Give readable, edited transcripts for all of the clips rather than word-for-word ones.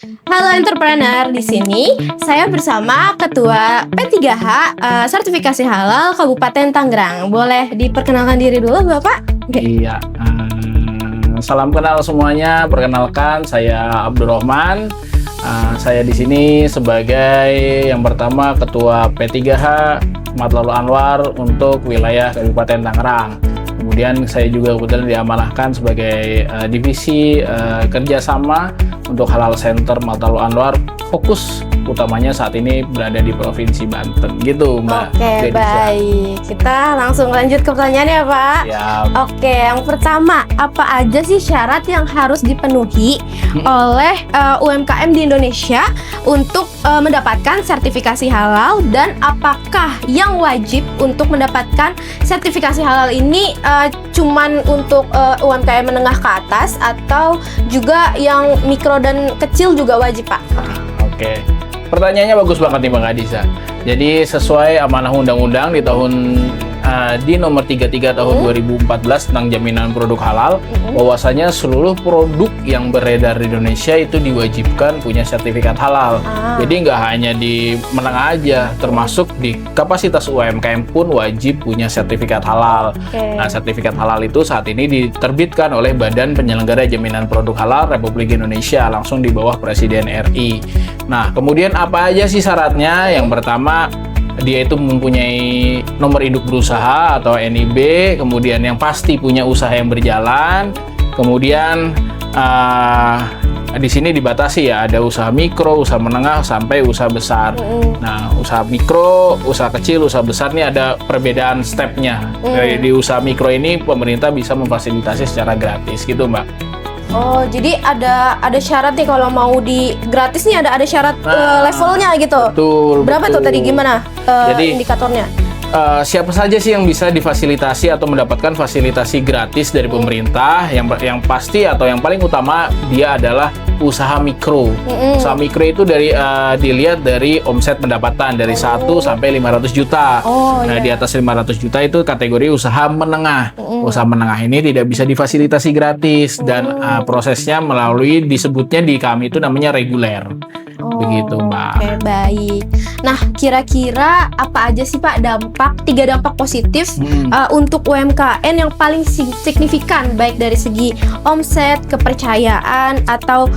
Halo entrepreneur, di sini saya bersama Ketua P3H Sertifikasi Halal Kabupaten Tangerang. Boleh diperkenalkan diri dulu, Bapak? Iya, salam kenal semuanya. Perkenalkan, saya Abdurrahman. Saya di sini sebagai yang pertama Ketua P3H Matlaul Anwar untuk wilayah Kabupaten Tangerang. Kemudian saya juga kebetulan diamanahkan sebagai divisi kerjasama untuk Halal Center Matlaul Anwar, fokus utamanya saat ini berada di Provinsi Banten, gitu Mbak. Oke, baik. Kita langsung lanjut ke pertanyaannya, Pak. Siap. Oke, yang pertama, apa aja sih syarat yang harus dipenuhi oleh UMKM di Indonesia untuk mendapatkan sertifikasi halal, dan apakah yang wajib untuk mendapatkan sertifikasi halal ini cuman untuk UMKM menengah ke atas atau juga yang mikro dan kecil juga wajib, Pak? Oke. Pertanyaannya bagus banget nih Bang Adisa. Jadi sesuai amanah undang-undang di nomor 33 tahun 2014 tentang jaminan produk halal, bahwasanya seluruh produk yang beredar di Indonesia itu diwajibkan punya sertifikat halal. Jadi nggak hanya di menengah aja, termasuk di kapasitas UMKM pun wajib punya sertifikat halal. Nah, sertifikat halal itu saat ini diterbitkan oleh Badan Penyelenggara Jaminan Produk Halal Republik Indonesia, langsung di bawah Presiden RI. Nah, kemudian apa aja sih syaratnya? Yang pertama, dia itu mempunyai nomor induk berusaha atau NIB, kemudian yang pasti punya usaha yang berjalan, kemudian di sini dibatasi ya, ada usaha mikro, usaha menengah, sampai usaha besar. Nah, usaha mikro, usaha kecil, usaha besar ini ada perbedaan stepnya. Di usaha mikro ini pemerintah bisa memfasilitasi secara gratis, gitu Mbak. Oh, jadi ada syarat nih kalau mau di gratis nih, ada syarat levelnya gitu. Betul. Berapa tuh tadi, gimana Jadi, indikatornya? Siapa saja sih yang bisa difasilitasi atau mendapatkan fasilitasi gratis dari pemerintah? Yang pasti atau yang paling utama dia adalah usaha mikro. Usaha mikro itu dilihat dari omset pendapatan dari 1 sampai 500 juta. Nah, di atas 500 juta itu kategori usaha menengah. Usaha menengah ini tidak bisa difasilitasi gratis, dan prosesnya melalui, disebutnya di kami itu namanya reguler. Begitu Mbak. Oke, baik. Nah, kira-kira apa aja sih Pak tiga dampak positif untuk UMKM yang paling signifikan, baik dari segi omset, kepercayaan, atau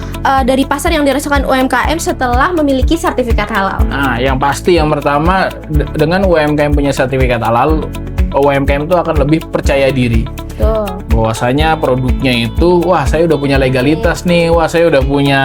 dari pasar yang dirasakan UMKM setelah memiliki sertifikat halal? Nah, yang pasti yang pertama, dengan UMKM punya sertifikat halal, UMKM itu akan lebih percaya diri. Bahwasanya produknya itu, wah saya udah punya legalitas nih, wah saya udah punya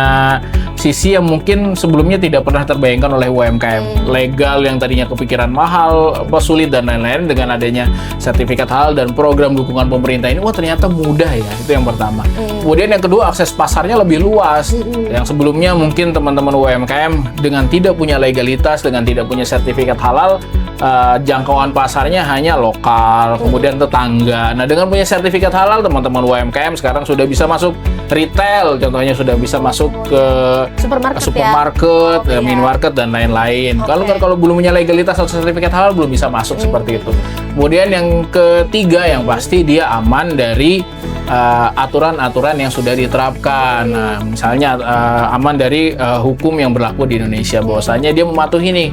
sisi yang mungkin sebelumnya tidak pernah terbayangkan oleh UMKM. Legal yang tadinya kepikiran mahal, sulit dan lain-lain, dengan adanya sertifikat halal dan program dukungan pemerintah ini, wah ternyata mudah ya. Itu yang pertama. Kemudian yang kedua, akses pasarnya lebih luas. Yang sebelumnya mungkin teman-teman UMKM dengan tidak punya legalitas, dengan tidak punya sertifikat halal, jangkauan pasarnya hanya lokal, kemudian tetangga. Nah, dengan punya sertifikat halal, teman-teman UMKM sekarang sudah bisa masuk retail, contohnya sudah bisa masuk ke supermarket, minimarket dan lain-lain. Kalau belum punya legalitas atau sertifikat halal, belum bisa masuk seperti itu. Kemudian yang ketiga, yang pasti dia aman dari aturan-aturan yang sudah diterapkan. Nah, misalnya aman dari hukum yang berlaku di Indonesia, bahwasanya dia mematuhi nih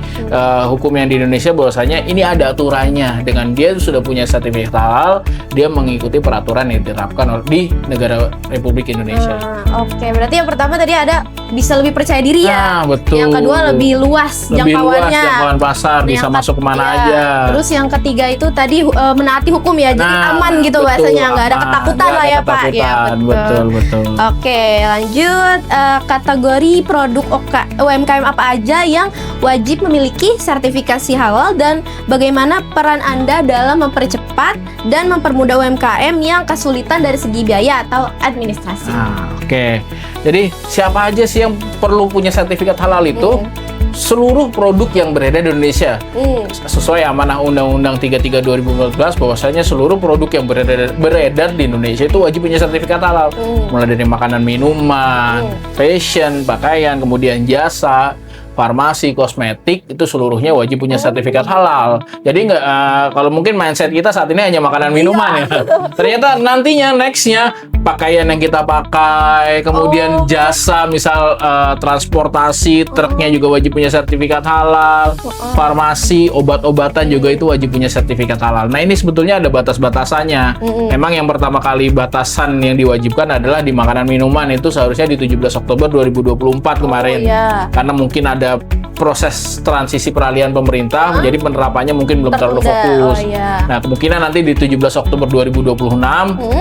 hukum yang di Indonesia, bahwasanya ini ada aturannya. Dengan dia sudah punya sertifikat halal, dia mengikuti peraturan yang diterapkan di negara Republik Indonesia. Oke, berarti yang pertama tadi ada bisa lebih percaya diri ya. Betul. Yang kedua lebih luas jangkauannya. Jangkauan pasar, bisa masuk kemana aja. Terus yang ketiga itu tadi menaati hukum ya, jadi aman gitu bahasanya, nggak ada ketakutan lah ya Pak. Ya, betul. Oke, lanjut. Kategori produk UMKM apa aja yang wajib memiliki sertifikasi halal, dan bagaimana peran Anda dalam mempercepat dan mempermudah UMKM yang kesulitan dari segi biaya atau administrasi? Oke. Jadi siapa aja sih yang perlu punya sertifikat halal itu? Seluruh produk yang beredar di Indonesia. Sesuai amanah Undang-Undang 33 2014, bahwasanya seluruh produk yang beredar di Indonesia itu wajib punya sertifikat halal. Mulai dari makanan, minuman, fashion, pakaian, kemudian jasa, farmasi, kosmetik itu seluruhnya wajib punya sertifikat halal. Jadi nggak kalau mungkin mindset kita saat ini hanya makanan minuman ya. Ternyata nantinya nextnya pakaian yang kita pakai, kemudian jasa misal transportasi, truknya juga wajib punya sertifikat halal, farmasi, obat-obatan juga itu wajib punya sertifikat halal. Nah ini sebetulnya ada batas-batasannya. Memang yang pertama kali batasan yang diwajibkan adalah di makanan minuman, itu seharusnya di 17 Oktober 2024 kemarin. Karena mungkin ada proses transisi peralihan pemerintah, jadi penerapannya mungkin belum terlalu fokus. Nah, kemungkinan nanti di 17 Oktober 2026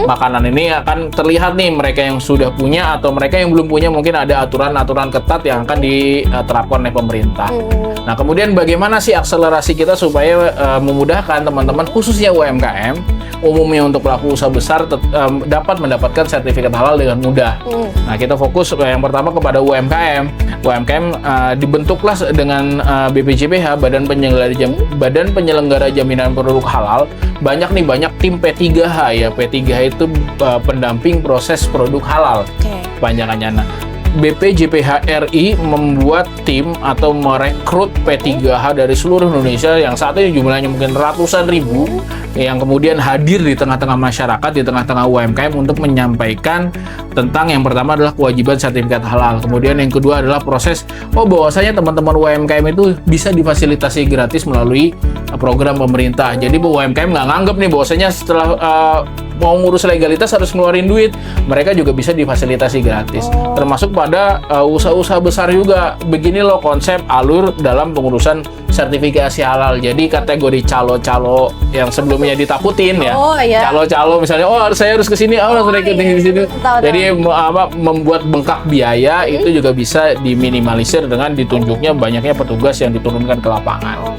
makanan ini akan terlihat nih mereka yang sudah punya atau mereka yang belum punya, mungkin ada aturan-aturan ketat yang akan diterapkan oleh pemerintah. Nah, kemudian bagaimana sih akselerasi kita supaya memudahkan teman-teman khususnya UMKM, umumnya untuk pelaku usaha besar dapat mendapatkan sertifikat halal dengan mudah. Nah, kita fokus yang pertama kepada UMKM. UMKM dibentuklah dengan BPJPH, Badan Penyelenggara Jaminan Produk Halal. Banyak tim P3H ya. P3H itu pendamping proses produk halal. Panjangannya. Nah, BPJPH RI membuat tim atau merekrut P3H dari seluruh Indonesia yang saat ini jumlahnya mungkin ratusan ribu, yang kemudian hadir di tengah-tengah masyarakat, di tengah-tengah UMKM untuk menyampaikan tentang yang pertama adalah kewajiban sertifikat halal. Kemudian yang kedua adalah proses bahwasanya teman-teman UMKM itu bisa difasilitasi gratis melalui program pemerintah. Jadi UMKM nggak nganggep nih bahwasanya setelah mau ngurus legalitas harus ngeluarin duit, mereka juga bisa difasilitasi gratis. Termasuk pada usaha-usaha besar juga. Begini loh konsep alur dalam pengurusan sertifikasi halal. Jadi kategori calo-calo yang sebelumnya ditakutin ya. Calo-calo misalnya, saya harus ke sini, harus ke sini. Jadi membuat bengkak biaya itu juga bisa diminimalisir dengan ditunjuknya banyaknya petugas yang diturunkan ke lapangan.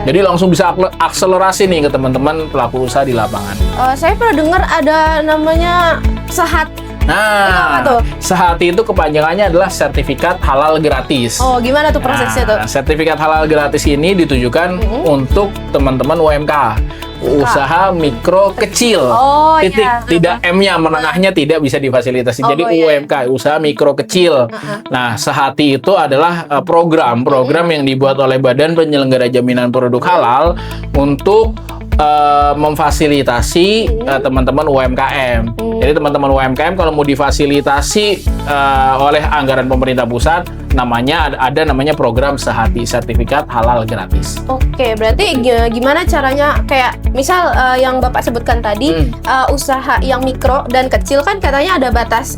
Jadi langsung bisa akselerasi nih ke teman-teman pelaku usaha di lapangan. Saya pernah dengar ada namanya SEHAT. Nah, SEHAT itu kepanjangannya adalah sertifikat halal gratis. Gimana tuh prosesnya tuh? Sertifikat halal gratis ini ditujukan untuk teman-teman UMK. Usaha mikro kecil, tidak M-nya, menengahnya tidak bisa difasilitasi. Jadi UMK, usaha mikro kecil. Nah, SEHATI itu adalah program yang dibuat oleh Badan Penyelenggara Jaminan Produk Halal untuk memfasilitasi teman-teman UMKM. Jadi teman-teman UMKM kalau mau difasilitasi oleh anggaran pemerintah pusat, namanya program SEHATI, sertifikat halal gratis. Oke, berarti gimana caranya, kayak misal yang Bapak sebutkan tadi, usaha yang mikro dan kecil kan katanya ada batas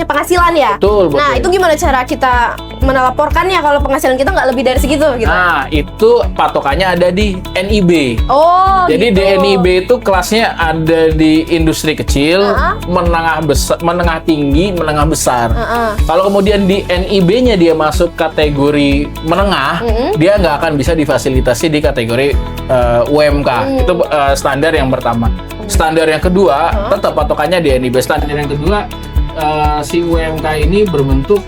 penghasilan ya. Betul. Nah, itu gimana cara kita melaporkannya kalau penghasilan kita nggak lebih dari segitu gitu? Nah, itu patokannya ada di NIB. Jadi gitu. di NIB itu kelasnya ada di industri kecil, menengah tinggi, menengah besar. Kalau kemudian di NIB-nya dia masuk kategori menengah, dia nggak akan bisa difasilitasi di kategori UMK. Itu standar yang pertama. Standar yang kedua, tetap patokannya di NIB. Standar yang kedua, si UMK ini berbentuk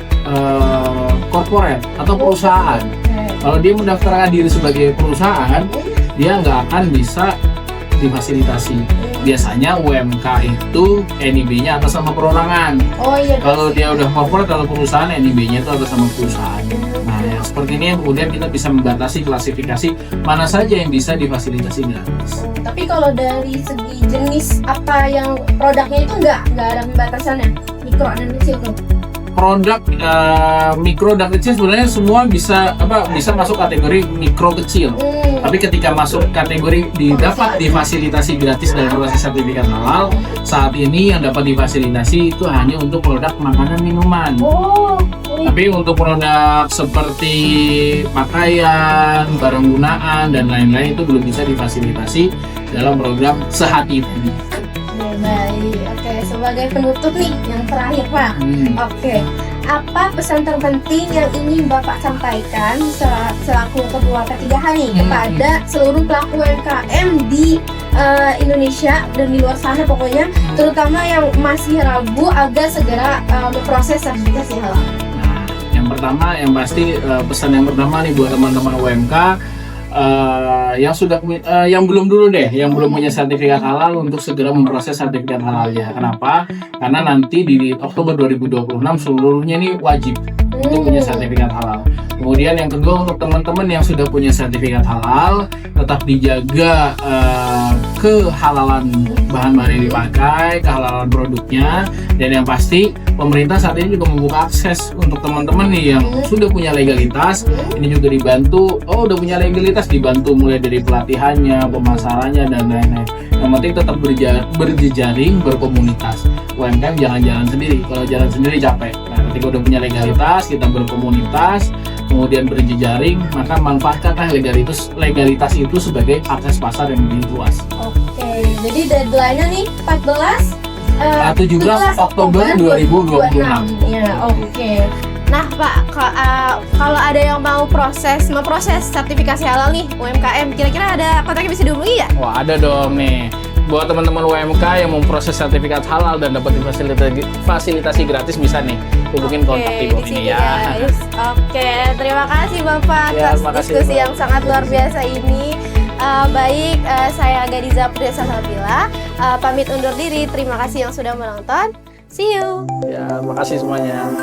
corporate atau perusahaan. Kalau dia mendaftarkan diri sebagai perusahaan, dia nggak akan bisa difasilitasi. Biasanya UMK itu NIB-nya atas nama perorangan. Kalau dia udah corporate, kalau perusahaan, NIB-nya itu atas nama perusahaan. Nah, yang seperti ini yang kemudian kita bisa membatasi klasifikasi mana saja yang bisa difasilitasi gratis. Tapi kalau dari segi jenis apa yang produknya itu nggak ada pembatasannya, mikro dan kecil tuh? Produk mikro dan kecil sebenarnya semua bisa masuk kategori mikro kecil. Tapi ketika masuk kategori dapat difasilitasi gratis dalam proses sertifikat halal, saat ini yang dapat difasilitasi itu hanya untuk produk makanan minuman. Tapi untuk produk seperti pakaian, barang gunaan dan lain-lain itu belum bisa difasilitasi dalam program SEHATI tadi. Baik, oke. Sebagai penutup nih, yang terakhir Pak. Oke, apa pesan terpenting yang ingin Bapak sampaikan selaku ketua P3H nih kepada seluruh pelaku UMKM di Indonesia dan di luar sana pokoknya, terutama yang masih ragu agar segera memproses sertifikasi halal? Nah, yang pertama, yang pasti pesan yang pertama nih buat teman-teman UMK yang belum punya sertifikat halal untuk segera memproses sertifikat halalnya. Kenapa? Karena nanti di Oktober 2026 seluruhnya ini wajib untuk punya sertifikat halal. Kemudian yang kedua, untuk teman-teman yang sudah punya sertifikat halal, tetap dijaga kehalalan bahan-bahan yang dipakai, kehalalan produknya, dan yang pasti pemerintah saat ini juga membuka akses untuk teman-teman nih yang sudah punya legalitas. Ini juga dibantu, udah punya legalitas, dibantu mulai dari pelatihannya, pemasarannya, dan lain-lain. Yang penting tetap berjejaring, berkomunitas. UMKM jangan jalan sendiri, kalau jalan sendiri capek. Nah, ketika udah punya legalitas, kita berkomunitas, kemudian berjejaring, maka manfaatkanlah legalitas itu sebagai akses pasar yang lebih luas. Oke, jadi deadline-nya nih 17 Oktober 2026. Ya, oke. Nah, Pak, kalau ada yang mau memproses sertifikasi halal nih UMKM, kira-kira ada kontaknya bisa dihubungi ya? Wah, ada dong nih. Buat teman-teman UMK yang mau proses sertifikat halal dan dapat fasilitasi gratis, bisa nih hubungin kontak di bawah ini ya. Guys. Oke, terima kasih Bapak atas diskusi yang sangat luar biasa ini. Baik, saya Gadiza Putri Salsabila, pamit undur diri. Terima kasih yang sudah menonton. See you. Ya, makasih semuanya.